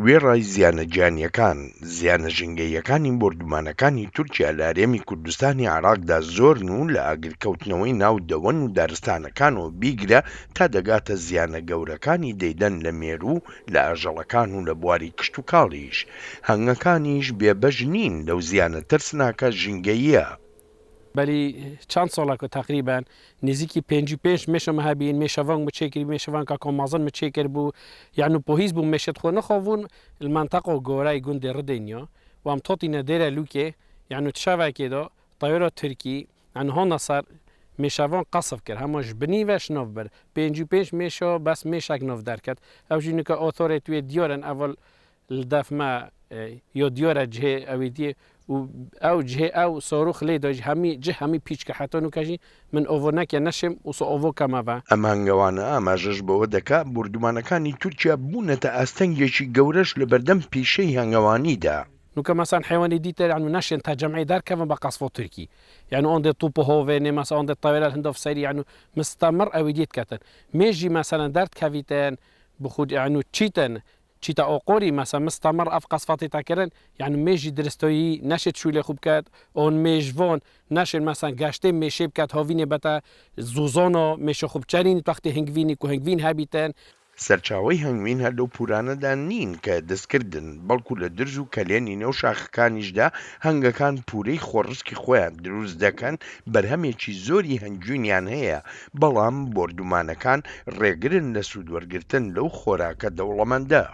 وێڕای زیانە ژینگەییەکانی بۆردومانەکانی تورکیا لە هەرێمی کوردستانی عێراقدا زۆرن و لە ئاگرکەوتنەوەی ناو دەوەن و دارستانەکانەوە بیگرە تا دەگاتە زیانە گەورەکانی دەیدەن لە مێرو لە ئاژەڵەکان و لە بواری کشت و کاڵیش. هەنگەکانیش بێبەش نین لەو زیانە ترسناکە ژینگەییە. بەلی چەند ساڵێکە تقریبان نزیکی 55 مێشەمە هەبین مێشەڤنگ بچێکری مێشەڤنکە کۆمازن بچێکرد بوو یعنی پۆهیز بوو مێشت خۆ نەخۆڤون المنطقة گۆرای گوندی ڕدەینیە وام تۆتینە دێرە لوکێ یعنی تشاوێکێدا طیارە تورکی یعنی هۆنە سەر مێشەڤن قەسف کرد هەمووش بنیڤەش نۆڤ بەر 55 مێشە بەس مێشێک نۆڤ دەرکەت ئەو ژینەکە ئۆتۆرێتوێ دیۆرن ئەڤڵ دەفمە یۆ دیۆرە جهێ ئەوی دیێ او جه او صاروخ لی داج همی پیچ که حتی نکشی من اوو نکه نشم و سو اوو کما با ئەم هەنگاوانە ئاماژەش بەوە دەکات بوردومانەکانی تورکیا بوونەتە ئاستەنگێکی گەورەش لە بەردەم پیشەی هەنگاوانیدا. نوكا مثلا حيواني ديتر يعني نشن تجمعي دار كمان بقصفو تركي يعني عند طوبه هوفيني مثلا عند الطاوله الهندوف سيري يعني مستمر او ديت كتن ميجي مثلا دارت كافيتان بخود يعني تشيتا اوقوري مثلا مستمر اف قصفاتي تاكرن يعني ميجي درستوي نشت شولي خوب كات اون ميجفون نشن مثلا گشته ميشي بكات هوفيني بتا زوزونو ميشو خوب چرين وقتی هنگويني كو هنگوين هابيتن سەرچاوەی هەنگوین هەر لەو پورانەدا نین کە دەستکردن بەڵکو لە درز و کەلێنی نێو شاخەکانیشدا هەنگەکان پورەی خۆڕسکی خۆیان دروست دەکەن بەرهەمێکی زۆری هەنگوینیان هەیە بەڵام بۆردومانەکان ڕێگرن لە سوودوەرگرتن لەو خۆراکە دەوڵەمەندە.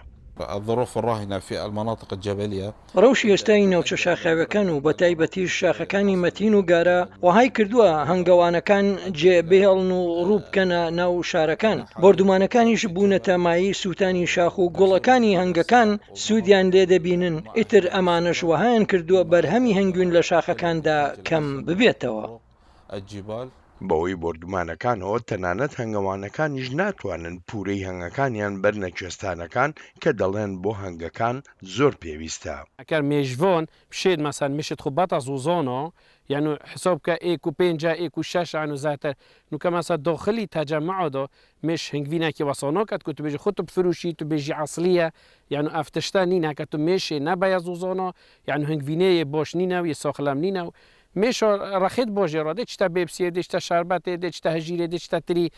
الظروف الراهنة في المناطق الجبلية ڕەوشی ئێستای ناوچە شاخاوەکان و بەتایبەتی شاخەکانی مەتین و گارە وهای کردووە هەنگەوانەکان جێبێڵن و ڕووبکەنە ناو شارەکان بۆردومانەکانیش بوونەتە مایی سووتانی شاخ و گوڵەکانی هەنگەکان سوودیان لێ دەبینن ئیتر ئەمانەش وهایان کردووە بەرهەمی هەنگوین لە شاخەکاندا کەم ببێتەوە. الجبال بەوەی بۆردومانەکانەوە تەنانەت هەنگەوانەکانیش ناتوانن پورەی هەنگەکانیان بەرنە کوێستانەکان کە دەڵێن بۆ هەنگەکان زۆر پێویستە. ئەکەر مێژڤۆن بشێت مەسەن مشت خو بەتە زوزۆنۆ يعني حساب كا ايكو بينجا ايكو شاش عنو زاتر نو كما سا داخلي تجمع دو مش هنگوينا كي وصانو كات كنت بيجي خطب فروشي تو بيجي اصليه يعني افتشتا نينا كتو مشي نبايا زوزانا يعني هنگوينه باش نينا و ساخلم نينا مش رخيت باجي را ديش تا بيبسي ديش تا شربت ديش تا هجيره ديش تا تري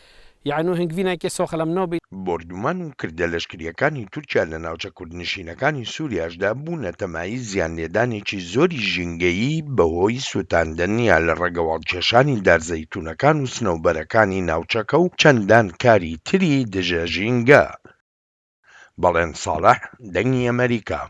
يعني هنگوينا كي ساخلم نوبي بۆردومان و کردەلەشکریەکانی تورکیا لە ناوچە کوردنشینەکانی سووریاشدا بوونەتە مای زیانلێدانێکی زۆری ژینگەیی بەهۆی سووتاندن یا لە ڕێگەواڵکێشانی دارزەیتونەکان و سنەوبەرەکانی ناوچەکە و چەندان کاری تری دژە ژینگە. بەڵێن ساڵح دەنگی ئەمریکا.